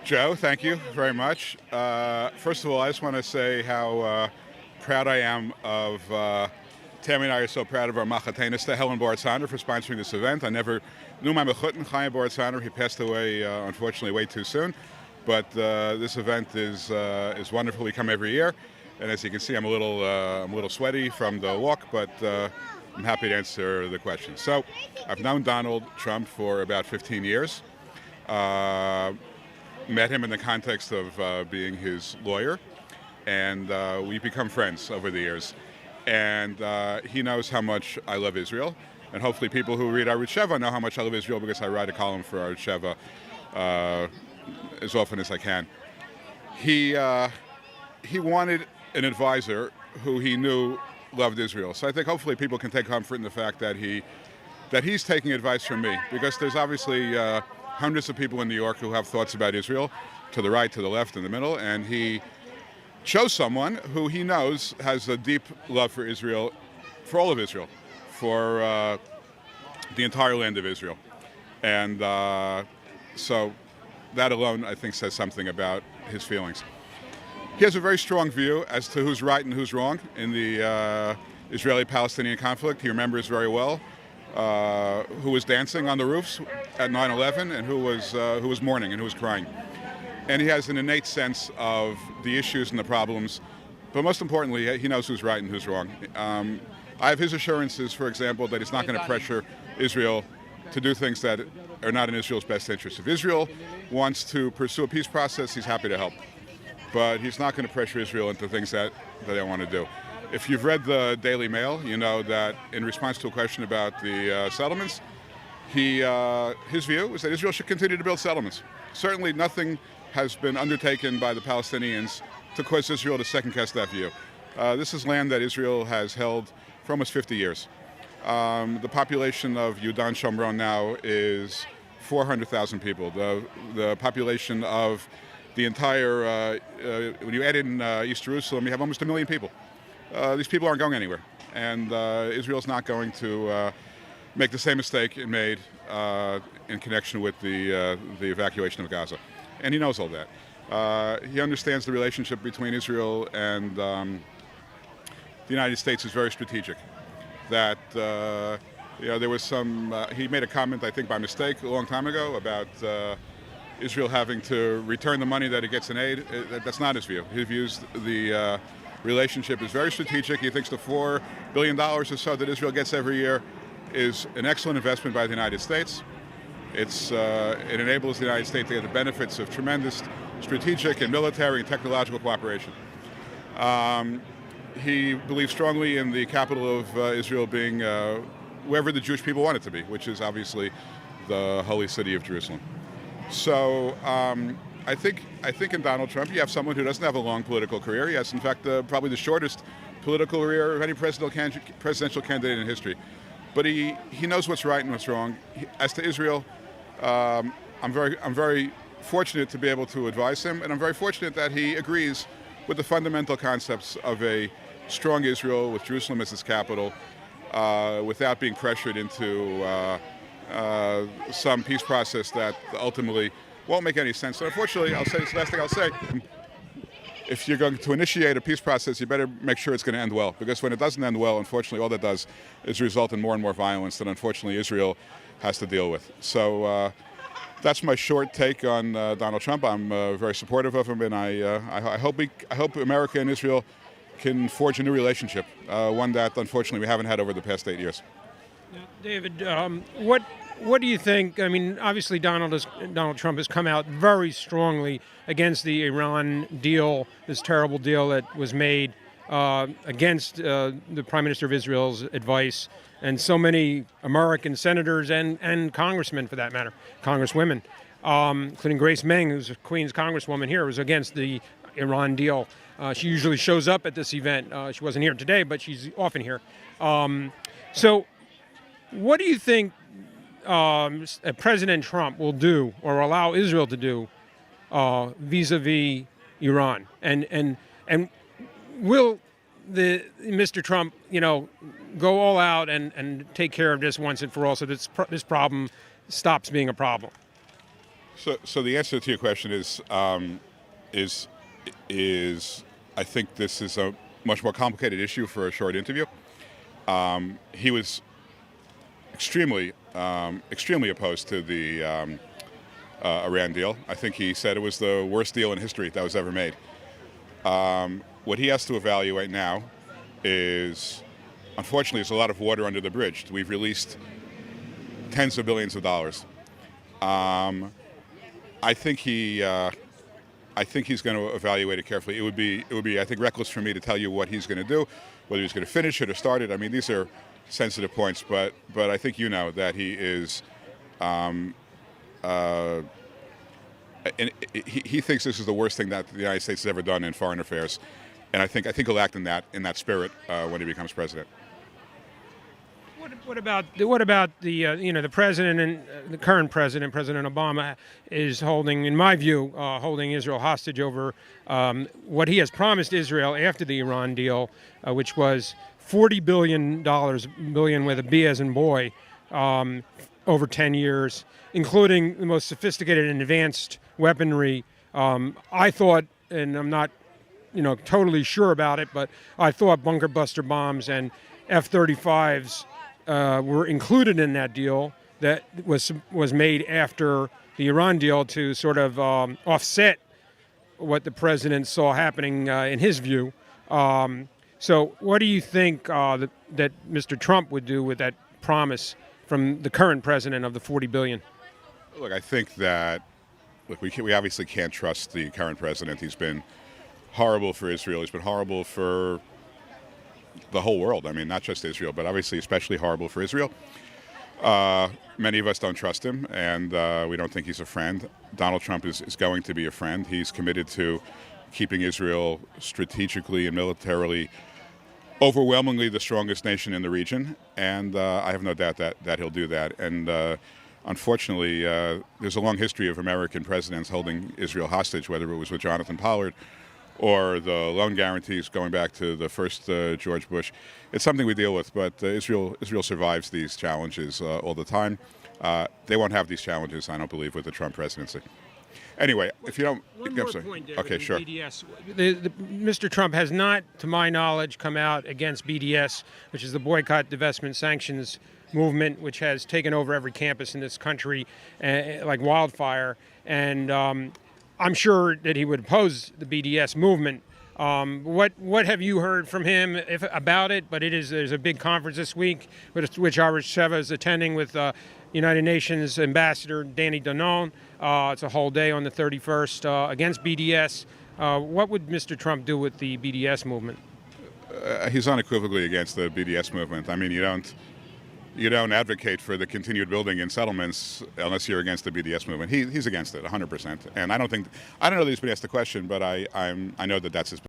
Joe, thank you very much. First of all, I just want to say how proud I am of Tammy and I are so proud of our Machatenista, Helen Boratzaner, for sponsoring this event. I never knew my Mechutin, Chaim Boratzaner. He passed away, unfortunately, way too soon. But this event is wonderful. We come every year. And as you can see, I'm a little sweaty from the walk, but I'm happy to answer the questions. So I've known Donald Trump for about 15 years. Met him in the context of being his lawyer, and we've become friends over the years. And he knows how much I love Israel, and hopefully people who read Arutz Sheva know how much I love Israel because I write a column for Arutz Sheva as often as I can. He wanted an advisor who he knew loved Israel. So I think hopefully people can take comfort in the fact that he's taking advice from me, because there's obviously hundreds of people in New York who have thoughts about Israel, to the right, to the left, in the middle, and he chose someone who he knows has a deep love for Israel, for all of Israel, for the entire land of Israel. And so that alone, I think, says something about his feelings. He has a very strong view as to who's right and who's wrong in the Israeli-Palestinian conflict. He remembers very well who was dancing on the roofs at 9/11 and who was mourning and who was crying. And he has an innate sense of the issues and the problems, but most importantly, he knows who's right and who's wrong. I have his assurances, for example, that he's not going to pressure Israel to do things that are not in Israel's best interest. If Israel wants to pursue a peace process, he's happy to help. But he's not going to pressure Israel into things that they want to do. If you've read the Daily Mail, you know that in response to a question about the settlements, his view is that Israel should continue to build settlements. Certainly nothing has been undertaken by the Palestinians to cause Israel to second-guess that view. This is land that Israel has held for almost 50 years. The population of Yudan Shomron now is 400,000 people. The population of the entire, when you add in East Jerusalem, you have almost 1 million people. These people aren't going anywhere, and Israel's not going to make the same mistake it made in connection with the evacuation of Gaza. And he knows all that. He understands the relationship between Israel and the United States is very strategic. That there was some. He made a comment, I think by mistake, a long time ago about Israel having to return the money that it gets in aid. That's not his view. He views the relationship is very strategic. He thinks the $4 billion or so that Israel gets every year is an excellent investment by the United States. It enables the United States to get the benefits of tremendous strategic and military and technological cooperation. He believes strongly in the capital of Israel being wherever the Jewish people want it to be, which is obviously the holy city of Jerusalem. So I think in Donald Trump, you have someone who doesn't have a long political career. He has, in fact, probably the shortest political career of any presidential candidate in history. But he knows what's right and what's wrong. As to Israel, I'm very fortunate to be able to advise him, and I'm very fortunate that he agrees with the fundamental concepts of a strong Israel with Jerusalem as its capital, without being pressured into some peace process that ultimately won't make any sense. So unfortunately, I'll say this last thing I'll say. If you're going to initiate a peace process, you better make sure it's going to end well. Because when it doesn't end well, unfortunately, all that does is result in more and more violence that, unfortunately, Israel has to deal with. So that's my short take on Donald Trump. I'm very supportive of him, and I hope America and Israel can forge a new relationship, one that, unfortunately, we haven't had over the past 8 years. Now, David, what do you think? I mean, obviously Donald Trump has come out very strongly against the Iran deal, this terrible deal that was made against the Prime Minister of Israel's advice, and so many American senators and congressmen, for that matter, congresswomen, including Grace Meng, who's a Queens congresswoman here, was against the Iran deal. She usually shows up at this event. She wasn't here today, but she's often here. So what do you think President Trump will do or allow Israel to do vis-a-vis Iran? And will Mr. Trump, go all out and take care of this once and for all so that this problem stops being a problem? So the answer to your question is is I think this is a much more complicated issue for a short interview. He was extremely opposed to the Iran deal. I think he said it was the worst deal in history that was ever made. What he has to evaluate now is, unfortunately, there's a lot of water under the bridge. We've released tens of billions of dollars. I think he's going to evaluate it carefully. It would be, I think, reckless for me to tell you what he's going to do, whether he's going to finish it or start it. I mean, these are sensitive points, but I think you know that he is. And he thinks this is the worst thing that the United States has ever done in foreign affairs, and I think he'll act in that spirit when he becomes president. What about the president and the current president, President Obama, is holding, in my view, holding Israel hostage over what he has promised Israel after the Iran deal, which was $40 billion with a B as in boy, over 10 years, including the most sophisticated and advanced weaponry. I thought, and I'm not, totally sure about it, but I thought bunker buster bombs and F-35s were included in that deal that was made after the Iran deal to sort of offset what the president saw happening in his view. So what do you think that Mr. Trump would do with that promise from the current president of the $40 billion? Look, I think that we obviously can't trust the current president. He's been horrible for Israel. He's been horrible for the whole world. I mean, not just Israel, but obviously especially horrible for Israel. Many of us don't trust him, and we don't think he's a friend. Donald Trump is going to be a friend. He's committed to keeping Israel strategically and militarily overwhelmingly the strongest nation in the region, and I have no doubt that he'll do that. And unfortunately, there's a long history of American presidents holding Israel hostage, whether it was with Jonathan Pollard or the loan guarantees going back to the first George Bush. It's something we deal with, but Israel survives these challenges all the time. They won't have these challenges, I don't believe, with the Trump presidency. Anyway, if you don't... One more point, David, okay, sure. BDS. Mr. Trump has not, to my knowledge, come out against BDS, which is the Boycott, Divestment, Sanctions movement, which has taken over every campus in this country like wildfire. And I'm sure that he would oppose the BDS movement. What have you heard from him about it? But there's a big conference this week, which Arisheva is attending with United Nations Ambassador Danny Danon. It's a whole day on the 31st against BDS. What would Mr. Trump do with the BDS movement? He's unequivocally against the BDS movement. I mean, you don't advocate for the continued building in settlements unless you're against the BDS movement. He's against it 100%. And I don't know that he's been asked the question, but I know that that's his